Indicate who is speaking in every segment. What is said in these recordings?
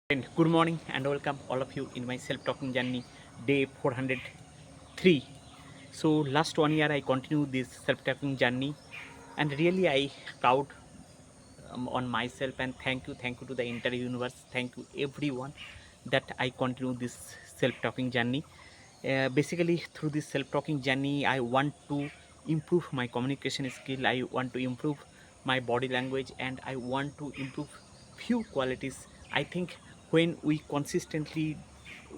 Speaker 1: And good morning and welcome all of you in my self-talking journey, day 403. So last 1 year I continue this self-talking journey, and really I proud on myself, and thank you to the entire universe, thank you everyone that I continue this self-talking journey. Basically, through this self-talking journey, I want to improve my communication skill. I want to improve my body language, and I want to improve few qualities. I think when we consistently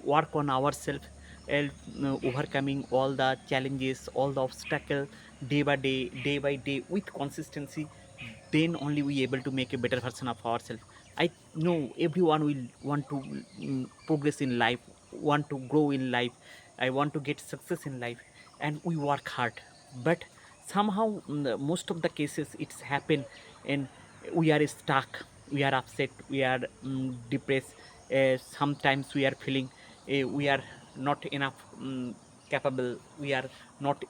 Speaker 1: work on ourselves, and overcoming all the challenges, all the obstacle, day by day with consistency, then only we able to make a better version of ourselves. I know everyone will want to progress in life, want to grow in life. I want to get success in life, and we work hard. But somehow, most of the cases it's happen, and we are stuck, we are upset, we are depressed. Sometimes we are feeling we are not enough capable, we are not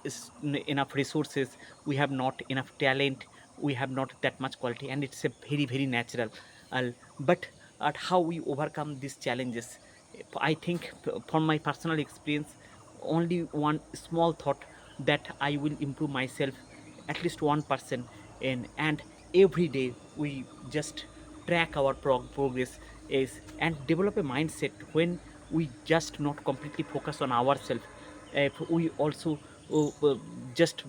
Speaker 1: enough resources, we have not enough talent, we have not that much quality, and it's a very natural. But at how we overcome these challenges, I think from my personal experience, only one small thought, that I will improve myself at least 1%, and every day we just track our progress is, and develop a mindset when we just not completely focus on ourselves. If we also uh, just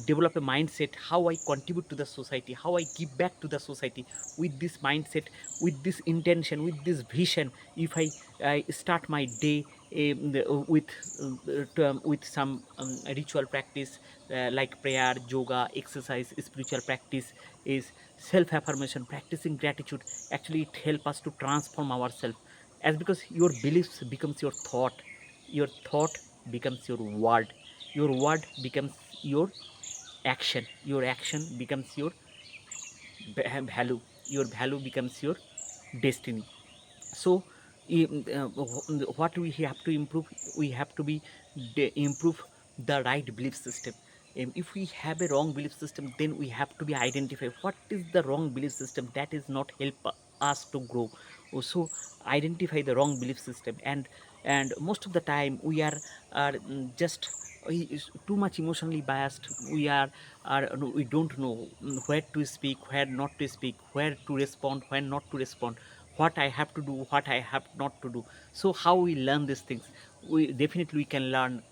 Speaker 1: develop a mindset how I contribute to the society, how I give back to the society, with this mindset, with this intention, with this vision. If I start my day with some ritual practice, like prayer, yoga, exercise, spiritual practice, is self affirmation, practicing gratitude. Actually it help us to transform ourselves, as because your beliefs becomes your thought, your thought becomes your word becomes your action, your action becomes your value, your value becomes your destiny. So what we have to improve, we have to be improve the right belief system. If we have a wrong belief system, then we have to be identify what is the wrong belief system that is not help us to grow. So identify the wrong belief system, and most of the time we are just is too much emotionally biased. We are no, we don't know where to speak, where not to speak, where to respond, where not to respond, what I have to do, what I have not to do. So how we learn these things? We definitely we can learn.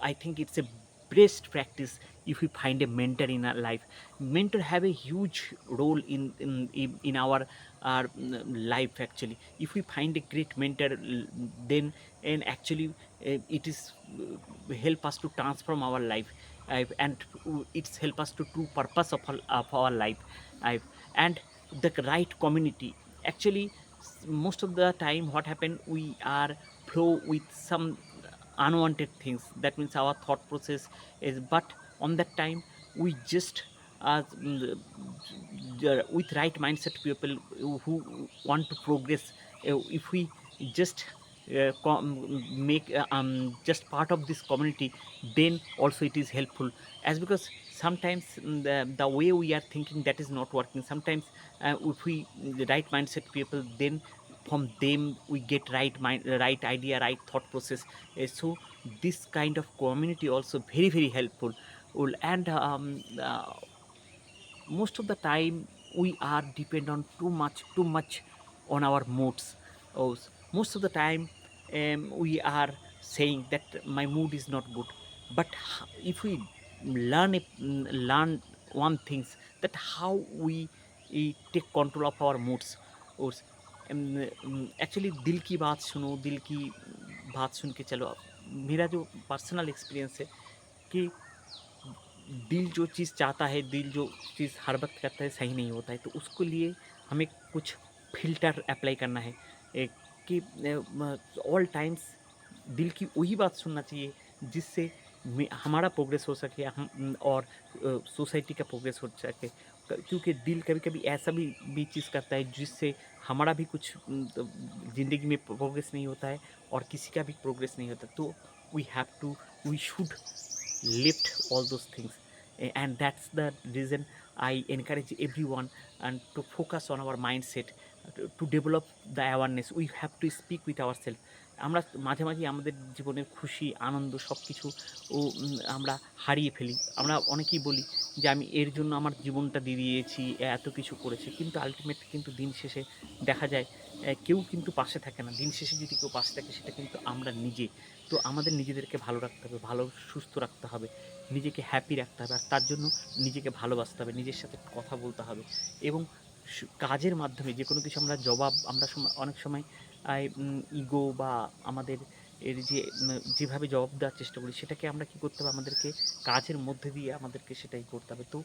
Speaker 1: I think it's a best practice if we find a mentor in our life. Mentor have a huge role in our life. Actually, if we find a great mentor, then, and actually it is help us to transform our life, and it's help us to true purpose of our life. And the right community, actually most of the time what happen, we are flow with some unwanted things. That means our thought process is, but on that time we just with right mindset people who want to progress. If we just make just part of this community, then also it is helpful. As because sometimes the way we are thinking, that is not working. Sometimes if we the right mindset people, then from them we get right mind, right idea, right thought process. So this kind of community also very helpful. And most of the time we are depend on too much on our moods. Oh, most of the time we are saying that my mood is not good. But if we learn one things, that how we take control of our moods. और actually दिल की बात सुनो, दिल की बात सुन के चलो। मेरा जो पर्सनल एक्सपीरियंस है कि दिल जो चीज़ चाहता है, दिल जो चीज़ हर वक़्त करता है, सही नहीं होता है। तो उसको लिए हमें कुछ फ़िल्टर अप्लाई करना है, कि ऑल टाइम्स दिल की वही बात सुनना चाहिए जिससे हमारा प्रोग्रेस हो सके, हम और सोसाइटी का प्रोग्रेस हो सके। क्योंकि दिल कभी कभी ऐसा भी चीज़ करता है जिससे हमारा भी कुछ ज़िंदगी में प्रोग्रेस नहीं होता है, और किसी का भी प्रोग्रेस नहीं होता। तो we have to, we should lift all those things. And that's the reason I encourage everyone and to focus on our mindset. To develop the awareness we have to speak with our self. আমরা মাঝে মাঝে আমাদের জীবনের খুশি আনন্দ সব কিছু আমরা হারিয়ে ফেলি। আমরা অনেকেই বলি যে আমি এর জন্য আমার জীবনটা দিয়ে দিয়েছি, এত কিছু করেছি, কিন্তু আলটিমেট কিন্তু দিন শেষে দেখা যায় কেউ কিন্তু পাশে থাকে না। দিন শেষে যদি কেউ পাশে থাকে সেটা কিন্তু আমরা নিজে। তো আমাদের নিজেদেরকে ভালো রাখতে হবে, ভালো সুস্থ রাখতে হবে, নিজেকে হ্যাপি রাখতে হবে, আর তার জন্য নিজেকে ভালোবাসতে হবে, নিজের সাথে কথা বলতে হবে এবং কাজের মাধ্যমে যে কোনো কিছু আমরা জবাব আমরা অনেক সময় ইগো বা আমাদের এর যে যেভাবে জবাব দেওয়ার চেষ্টা করি সেটাকে আমরা কী করতে হবে, আমাদেরকে কাজের মধ্যে দিয়ে আমাদেরকে সেটাই করতে হবে। তো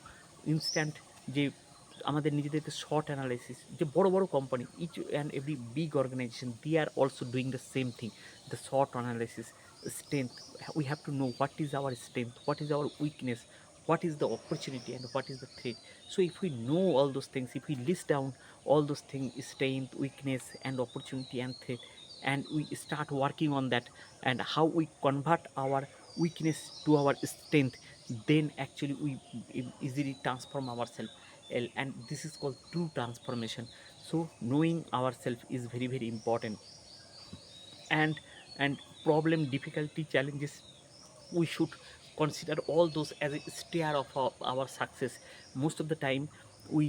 Speaker 1: ইনস্ট্যান্ট যে আমাদের নিজেদেরকে শর্ট অ্যানালাইসিস, যে বড় বড় company each and every big organization they are also doing the same thing, the SWOT analysis strength. We have to know what is our strength, what is our weakness, what is the opportunity and what is the threat. So if we know all those things, if we list down all those things, strength, weakness and opportunity and threat, and we start working on that and how we convert our weakness to our strength, then actually we easily transform ourselves. And this is called true transformation. So knowing ourselves is very very important. And problem, difficulty, challenges, we should consider all those as a stair of our success. Most of the time we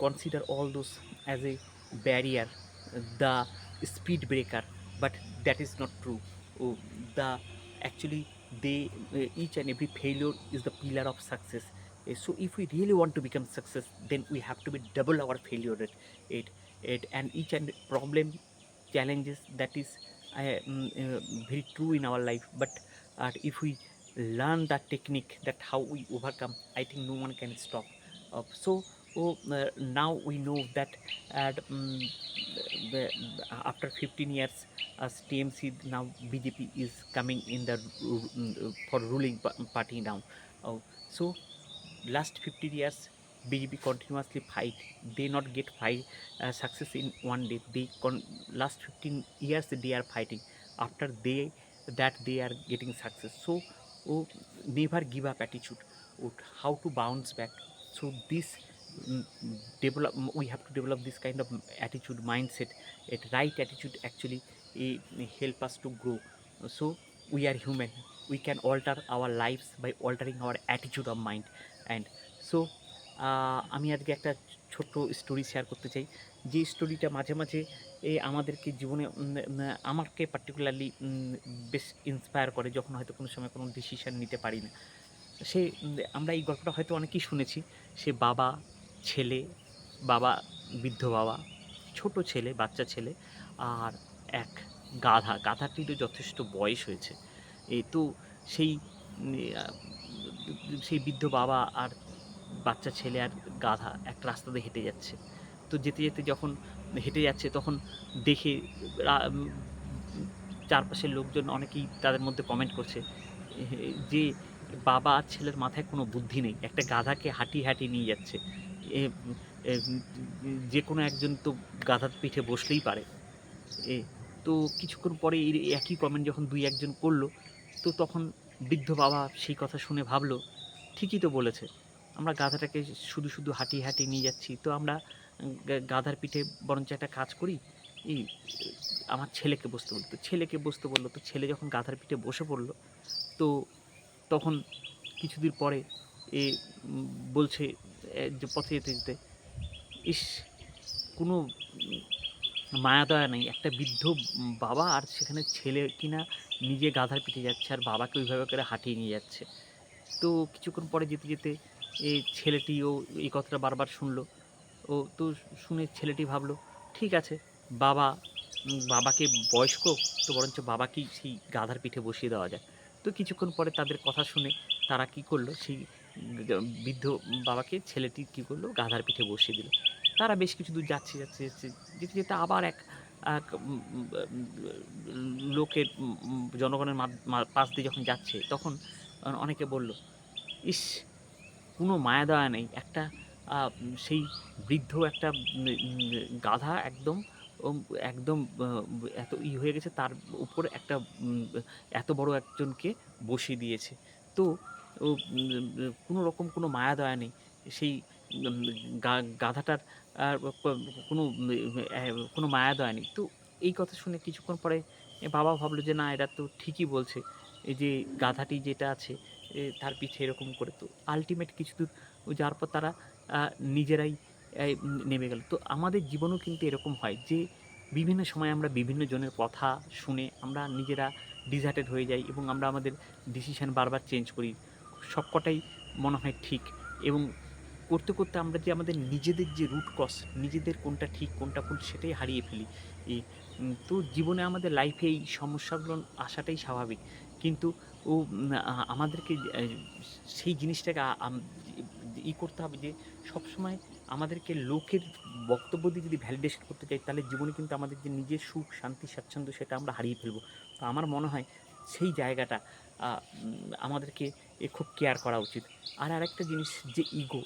Speaker 1: consider all those as a barrier, the speed breaker, but that is not true. Oh, the actually they each and every failure is the pillar of success. So if we really want to become success, then we have to be double our failure rate. And each and problem, challenges, that is very true in our life. But if we learn that technique, that how we overcome, I think no one can stop. Now we know that at, the, after 15 years as TMC, now BJP is coming in the for ruling party now. uh, so last 50 years BJP continuously fight, they not get fight success in one day. Last 15 years they are fighting, after they are getting success. So never give up attitude, how to bounce back. So this mm, develop, we have to develop this kind of attitude mindset. A right attitude actually help us to grow. So we are human, we can alter our lives by altering our attitude of mind. And so আমি আজকে একটা ছোট্ট story share করতে চাই, যে স্টোরিটা মাঝে মাঝে আমাদেরকে জীবনে আমাকে পার্টিকুলারলি বেশ ইন্সপায়ার করে, যখন হয়তো কোনো সময় কোনো ডিসিশন নিতে পারি না। আমরা এই গল্পটা হয়তো অনেকেই শুনেছি। সে বাবা, ছেলে, বাবা, বৃদ্ধ বাবা, ছোট ছেলে, বাচ্চা ছেলে, আর এক গাধা। গাধাটিরও যথেষ্ট বয়স হয়েছে। তো সেই আ সেই বৃদ্ধ বাবা আর বাচ্চা ছেলে আর গাধা একটা রাস্তা দিয়ে হেঁটে যাচ্ছে। তো যেতে যেতে যখন হেঁটে যাচ্ছে তখন দেখে চারপাশের লোকজন অনেকেই তাদের মধ্যে কমেন্ট করছে যে বাবা আর ছেলের মাথায় কোনো বুদ্ধি নেই, একটা গাধাকে হাঁটিয়ে হাঁটিয়ে নিয়ে যাচ্ছে। এ এ যে কোনো একজন তো গাধার পিঠে বসলেই পারে। এ তো কিছুক্ষণ পরে এই একই কমেন্ট যখন ২-১ জন করল, তো তখন বৃদ্ধ বাবা সেই কথা শুনে ভাবল, ঠিকই তো বলেছে। আমরা গাধাটাকে শুধু শুধু হাঁটিয়ে হাঁটিয়ে নিয়ে যাচ্ছি। তো আমরা গাধার পিঠে বরঞ্চ একটা কাজ করি, এই আমার ছেলেকে বসতে বলি। তো ছেলেকে বসতে বলল। তো ছেলে যখন গাধার পিঠে বসে পড়ল, তো তখন কিছুদিন পরে এ বলছে যে পথে যেতে যেতে, ইস! কোনো মায়া দয়া নেই। একটা বৃদ্ধ বাবা, আর সেখানে ছেলে কিনা নিজে গাধার পিঠে যাচ্ছে আর বাবাকে ওইভাবে করে হাঁটিয়ে নিয়ে যাচ্ছে। তো কিছুক্ষণ পরে যেতে যেতে ছেলেটিও এই কথাটা বারবার শুনল। তো শুনে ছেলেটি ভাবল, ঠিক আছে, বাবা বাবাকে বয়স্ক, তো বরঞ্চ বাবাকেই সেই গাধার পিঠে বসিয়ে দেওয়া যাক। তো কিছুক্ষণ পরে তাদের কথা শুনে তারা কী করল, সেই বৃদ্ধ বাবাকে ছেলেটি কী করল, গাধার পিঠে বসিয়ে দিল। তারা বেশ কিছু দূর যাচ্ছে, যেতে যেতে আবার এক এক লোকের জনগণের পাশ দিয়ে যখন যাচ্ছে, তখন অনেকে বলল, ইস! কোনো মায়া দয়া নেই। একটা সেই বৃদ্ধ একটা গাধা একদম ওম একদম এত হয়ে গেছে, তার উপর একটা এত বড় একজনকে বসিয়ে দিয়েছে। তো কোনো রকম কোনো মায়া দয়া নেই। সেই উম গাধাটার আর কোনো কোনো মায়া দয়া নেই। তো এই কথা শুনে কিছুক্ষণ পরে বাবা ভাবলো যে না এরা তো ঠিকই বলছে। এই যে গাধাটি যেটা আছে তার পিছে এরকম করে। তো আল্টিমেট কিছুদূর যাওয়ার পর তারা আ নিজেরাই নেমে গেল। তো আমাদের জীবনেও কিন্তু এরকম হয় যে বিভিন্ন সময় আমরা বিভিন্ন জনের কথা শুনে আমরা নিজেরা ডিসার্টেড হয়ে যাই এবং আমরা আমাদের ডিসিশন বারবার চেঞ্জ করি। সবকটাই মনে হয় ঠিক এবং করতে আমরা যে আমাদের নিজেদের যে রুট কজ, নিজেদের কোনটা ঠিক কোনটা ভুল সেটাই হারিয়ে ফেলি। এই তো জীবনে আমাদের লাইফে এই সমস্যাগুলো আসাটাই স্বাভাবিক। কিন্তু আমাদেরকে সেই জিনিসটাকে করতে হবে যে সবসময় আমাদেরকে লোকের বক্তব্য দিয়ে যদি ভ্যালিডেশন করতে চাই তাহলে জীবনে কিন্তু আমাদের যে নিজের সুখ, শান্তি, স্বাচ্ছন্দ্য সেটা আমরা হারিয়ে ফেলবো। তো আমার মনে হয় সেই জায়গাটা আমাদেরকে খুব কেয়ার করা উচিত। আর আরেকটা জিনিস যে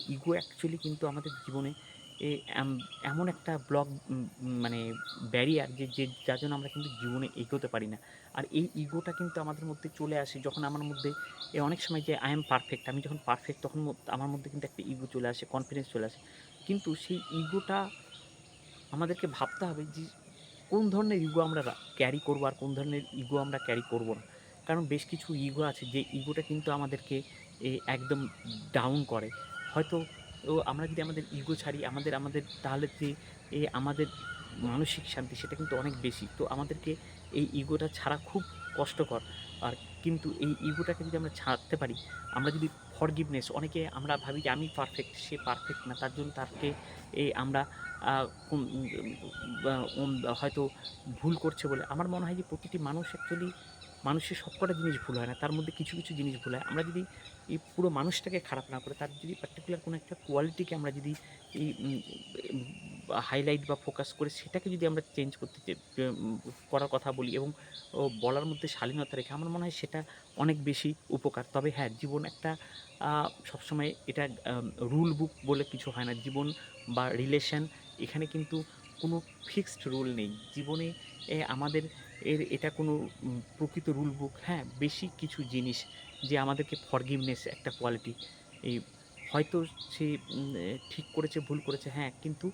Speaker 1: ইগো অ্যাকচুয়ালি কিন্তু আমাদের জীবনে এ এম এমন একটা মানে ব্যারিয়ার যে যার জন্য আমরা কিন্তু জীবনে এগোতে পারি না। আর এই ইগোটা কিন্তু আমাদের মধ্যে চলে আসে যখন আমার মধ্যে অনেক সময় যে আই এম পারফেক্ট, আমি যখন পারফেক্ট তখন আমার মধ্যে কিন্তু একটা ইগো চলে আসে, কনফিডেন্স চলে আসে। কিন্তু সেই ইগোটা আমাদেরকে ভাবতে হবে যে কোন ধরনের ইগো আমরা ক্যারি করবো আর কোন ধরনের ইগো আমরা ক্যারি করবো না। কারণ বেশ কিছু ইগো আছে যে ইগোটা কিন্তু আমাদেরকে একদম ডাউন করে। হয়তো আমরা যদি আমাদের ইগো ছাড়ি আমাদের তাহলে যে আমাদের মানসিক শান্তি সেটা কিন্তু অনেক বেশি। তো আমাদেরকে এই ইগোটা ছাড়া খুব কষ্টকর। আর কিন্তু এই ইগোটাকে যদি আমরা ছাড়তে পারি, আমরা যদি ফরগিভনেস অনেকে আমরা ভাবি যে আমি পারফেক্ট, সে পারফেক্ট না। তার জন্য তাকে আমরা আ কুম বা হয়তো ভুল করছে বলে আমার মনে হয় যে প্রতিটি মানুষ অ্যাকচুয়ালি মানুষের সবকটা জিনিস ভুল হয় না। তার মধ্যে কিছু জিনিস ভুল হয়। আমরা যদি এই পুরো মানুষটাকে খারাপ না করে তার যদি পার্টিকুলার কোনো একটা কোয়ালিটিকে আমরা যদি এই হাইলাইট বা ফোকাস করে সেটাকে যদি আমরা চেঞ্জ করতে করার কথা বলি এবং বলার মধ্যে শালীনতা রেখে আমার মনে হয় সেটা অনেক বেশি উপকার। তবে হ্যাঁ, জীবন একটা আ সবসময় এটা রুল বুক বলে কিছু হয় না। জীবন বা রিলেশন এখানে কিন্তু কোনো ফিক্সড রুল নেই। জীবনে আমাদের এটা কোনো প্রকৃত রুল বুক হ্যাঁ, বেশি কিছু জিনিস যে আমাদেরকে ফরগিভনেস একটা কোয়ালিটি এই হয়তো সে ঠিক করেছে, ভুল করেছে হ্যাঁ, কিন্তু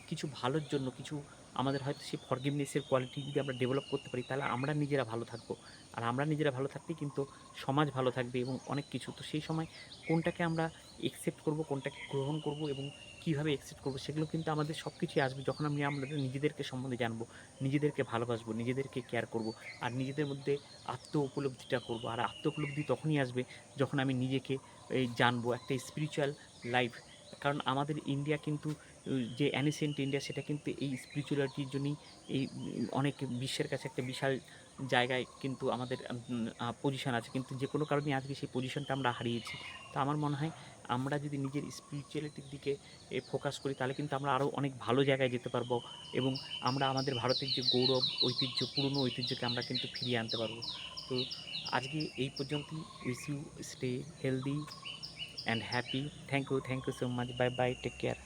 Speaker 1: কিছু ভালোর জন্য কিছু আমাদের হয়তো সেই ফরগিভনেস এর কোয়ালিটি যদি আমরা ডেভেলপ করতে পারি তাহলে আমরা নিজেরা ভালো থাকবো। আর আমরা নিজেরা ভালো থাকলেই কিন্তু সমাজ ভালো থাকবে এবং অনেক কিছু। তো সেই সময় কোনটাকে আমরা একসেপ্ট করব, কোনটাকে গ্রহণ করব এবং কিভাবে একসেপ্ট করব সেগুলো কিন্তু আমাদের সবকিছুই আসবে যখন আমরা নিজেদেরকে সম্বন্ধে জানবো, নিজেদেরকে ভালোবাসবো, নিজেদেরকে কেয়ার করব আর নিজেদের মধ্যে আত্ম উপলব্ধিটা করব। আর আত্ম উপলব্ধি তখনই আসবে যখন আমি নিজেকে জানবো একটা স্পিরিচুয়াল লাইফ। কারণ আমাদের ইন্ডিয়া কিন্তু যে অ্যানসিয়েন্ট ইন্ডিয়া সেটা কিন্তু এই স্পিরিচুয়ালিটির জন্যই এই অনেক বিশ্বের কাছে একটা বিশাল জায়গায় কিন্তু আমাদের পজিশন আছে। কিন্তু যে কোনো কারণে আজকে সেই পজিশনটা আমরা হারিয়েছি। তো আমার মনে হয় আমরা যদি নিজের স্পিরিচুয়ালিটির দিকে ফোকাস করি তাহলে কিন্তু আমরা আরও অনেক ভালো জায়গায় যেতে পারবো এবং আমরা আমাদের ভারতের যে গৌরব, ঐতিহ্য, পুরনো ঐতিহ্যকে আমরা কিন্তু ফিরিয়ে আনতে পারবো। তো আজকে এই পর্যন্তই। Wish you stay healthy and happy. Thank you so much. Bye bye. Take care.